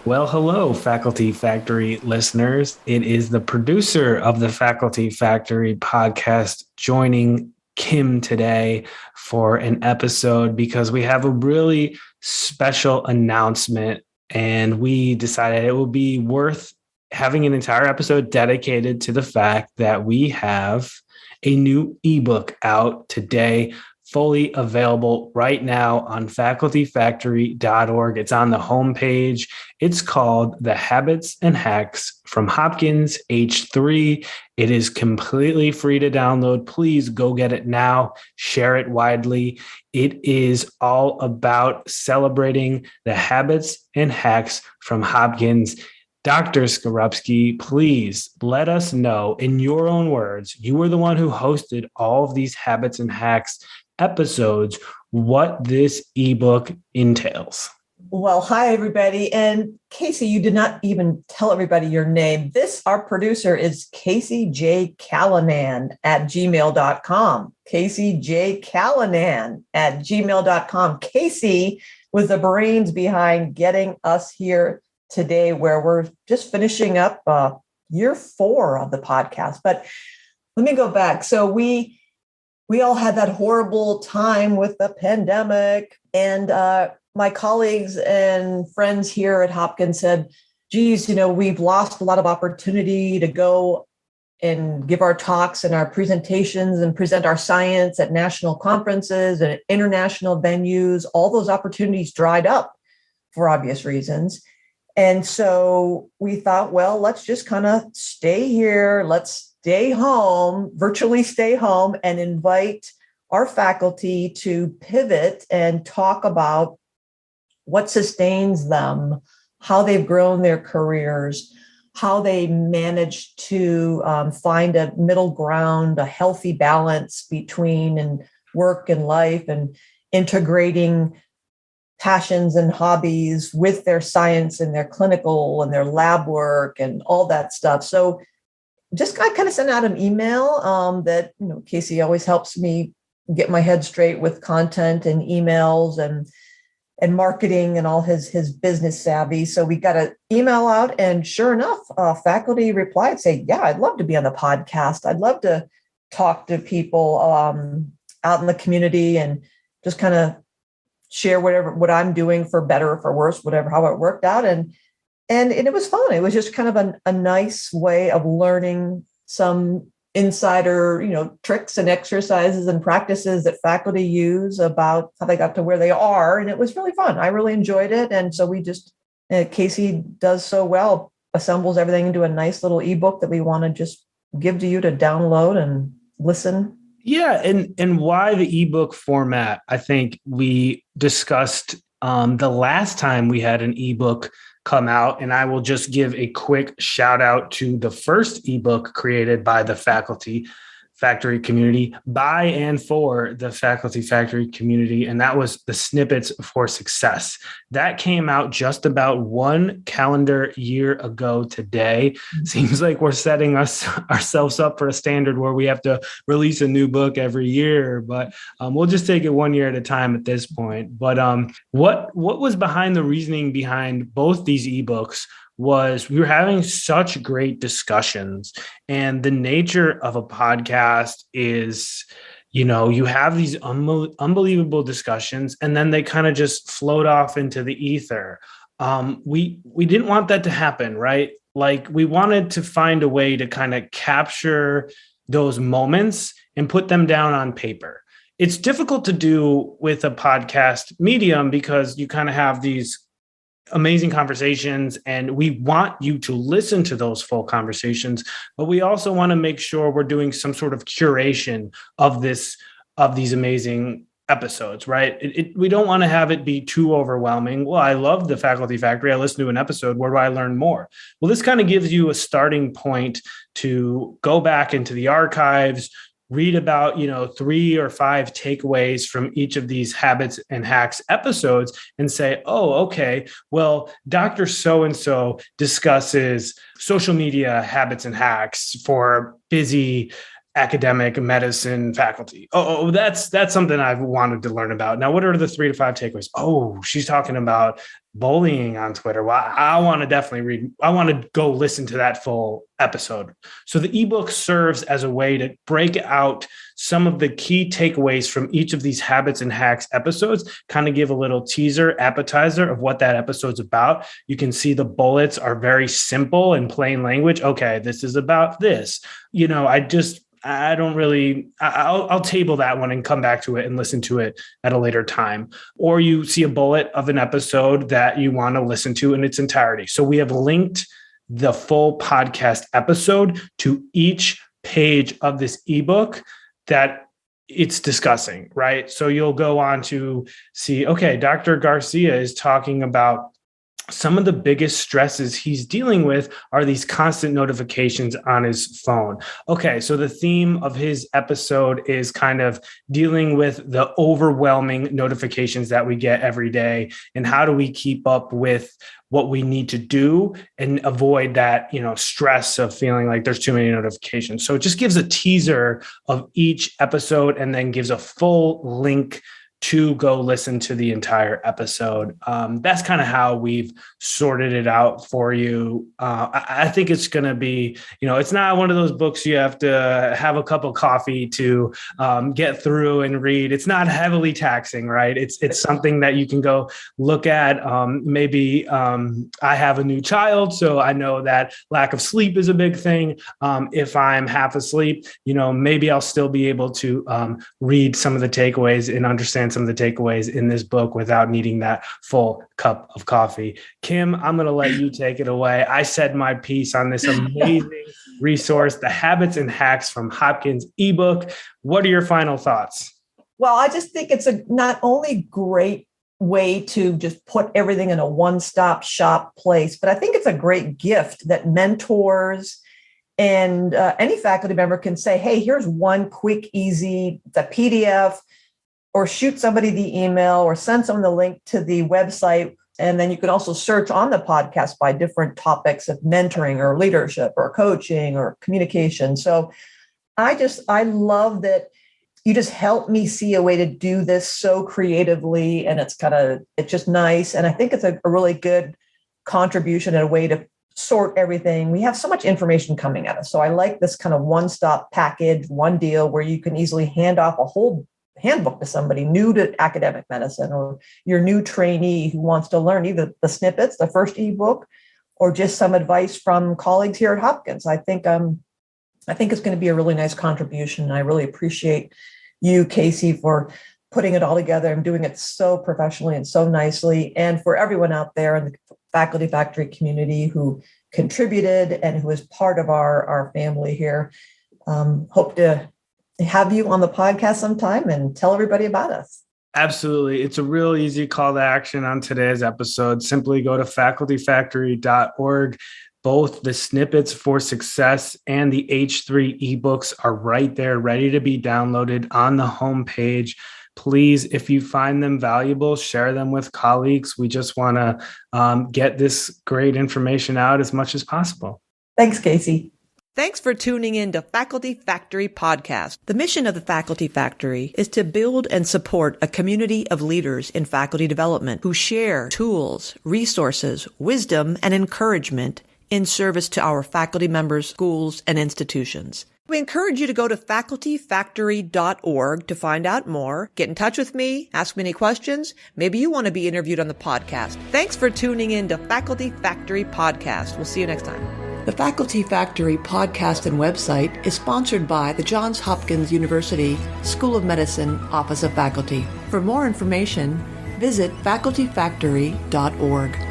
Well, hello, Faculty Factory listeners. It is the producer of the Faculty Factory podcast joining Kim today for an episode because we have a really special announcement, and we decided it would be worth having an entire episode dedicated to the fact that we have a new ebook out today, fully available right now on facultyfactory.org. It's on the homepage. It's called The Habits and Hacks from Hopkins H3. It is completely free to download. Please go get it now. Share it widely. It is all about celebrating the habits and hacks from Hopkins. Dr. Skorupski, please let us know in your own words. You were the one who hosted all of these habits and hacks episodes, what this ebook entails. Well, hi, everybody. And Casey, you did not even tell everybody your name. Our producer is Casey J. Callanan at gmail.com. Casey J. Callanan at gmail.com. Casey was the brains behind getting us here today, where we're just finishing up year 4 of the podcast. But let me go back. So we all had that horrible time with the pandemic, and my colleagues and friends here at Hopkins said, geez, we've lost a lot of opportunity to go and give our talks and our presentations and present our science at national conferences and international venues. All those opportunities dried up for obvious reasons. And so we thought, well, let's just kind of stay here. Let's stay home, virtually stay home, and invite our faculty to pivot and talk about what sustains them, how they've grown their careers, how they managed to find a middle ground, a healthy balance between work and life, and integrating passions and hobbies with their science and their clinical and their lab work and all that stuff. So just I kind of sent out an email that, Casey always helps me get my head straight with content and emails and marketing and all his business savvy. So we got an email out, and sure enough, faculty replied, say, yeah, I'd love to be on the podcast. I'd love to talk to people out in the community and just kind of share what I'm doing, for better or for worse, whatever, how it worked out. And it was fun. It was just kind of a nice way of learning some insider, tricks and exercises and practices that faculty use about how they got to where they are. And it was really fun. I really enjoyed it. And so we just, Casey does so well, assembles everything into a nice little ebook that we want to just give to you to download and listen. Yeah, and why the ebook format? I think we discussed the last time we had an ebook come out, and I will just give a quick shout out to the first ebook created by the Faculty Factory community, by and for the Faculty Factory community, and that was the Snippets for Success. That came out just about 1 calendar year ago today. Seems like we're setting ourselves up for a standard where we have to release a new book every year, but we'll just take it 1 year at a time at this point. But what was behind the reasoning behind both these ebooks was we were having such great discussions, and the nature of a podcast is, you have these unbelievable discussions, and then they kind of just float off into the ether. We didn't want that to happen, right? Like, we wanted to find a way to kind of capture those moments and put them down on paper. It's difficult to do with a podcast medium because you kind of have these amazing conversations, and we want you to listen to those full conversations, but we also want to make sure we're doing some sort of curation of these amazing episodes, right? We don't want to have it be too overwhelming. Well, I love the Faculty Factory. I listened to an episode. Where do I learn more? Well, this kind of gives you a starting point to go back into the archives, read about, 3 or 5 takeaways from each of these habits and hacks episodes and say, oh, okay, well, Dr. So-and-so discusses social media habits and hacks for busy academic medicine faculty. Oh, that's something I've wanted to learn about. Now, what are the 3 to 5 takeaways? Oh, she's talking about bullying on Twitter. Well, I want to definitely read. I want to go listen to that full episode. So the ebook serves as a way to break out some of the key takeaways from each of these habits and hacks episodes, kind of give a little teaser, appetizer of what that episode's about. You can see the bullets are very simple and plain language. Okay, this is about this. I'll table that one and come back to it and listen to it at a later time. Or you see a bullet of an episode that you want to listen to in its entirety. So we have linked the full podcast episode to each page of this ebook that it's discussing, right? So you'll go on to see, okay, Dr. Garcia is talking about some of the biggest stresses he's dealing with are these constant notifications on his phone. Okay, so the theme of his episode is kind of dealing with the overwhelming notifications that we get every day, and how do we keep up with what we need to do and avoid that, stress of feeling like there's too many notifications. So it just gives a teaser of each episode and then gives a full link to go listen to the entire episode. That's kind of how we've sorted it out for you. I think it's going to be, it's not one of those books you have to have a cup of coffee to get through and read. It's not heavily taxing, right? It's something that you can go look at. Maybe I have a new child, so I know that lack of sleep is a big thing. If I'm half asleep, maybe I'll still be able to read some of the takeaways and understand some of the takeaways in this book without needing that full cup of coffee. Kim, I'm going to let you take it away. I said my piece on this amazing resource, The Habits and Hacks from Hopkins ebook. What are your final thoughts? Well, I just think it's a not only great way to just put everything in a one-stop shop place, but I think it's a great gift that mentors and any faculty member can say, hey, here's one quick, easy, the PDF, or shoot somebody the email or send someone the link to the website. And then you can also search on the podcast by different topics of mentoring or leadership or coaching or communication. So I love that you just help me see a way to do this so creatively. And it's just nice. And I think it's a really good contribution and a way to sort everything. We have so much information coming at us. So I like this kind of one-stop package, one deal where you can easily hand off a whole handbook to somebody new to academic medicine, or your new trainee who wants to learn either the snippets, the first ebook, or just some advice from colleagues here at Hopkins. I think it's going to be a really nice contribution. I really appreciate you, Casey, for putting it all together and doing it so professionally and so nicely. And for everyone out there in the Faculty Factory community who contributed and who is part of our family here. Hope to have you on the podcast sometime and tell everybody about us. Absolutely. It's a real easy call to action on today's episode. Simply go to facultyfactory.org. Both the Snippets for Success and the H3 ebooks are right there, ready to be downloaded on the homepage. Please, if you find them valuable, share them with colleagues. We just want to get this great information out as much as possible. Thanks, Casey. Thanks for tuning in to Faculty Factory Podcast. The mission of the Faculty Factory is to build and support a community of leaders in faculty development who share tools, resources, wisdom, and encouragement in service to our faculty members, schools, and institutions. We encourage you to go to facultyfactory.org to find out more, get in touch with me, ask me any questions. Maybe you want to be interviewed on the podcast. Thanks for tuning in to Faculty Factory Podcast. We'll see you next time. The Faculty Factory podcast and website is sponsored by the Johns Hopkins University School of Medicine Office of Faculty. For more information, visit facultyfactory.org.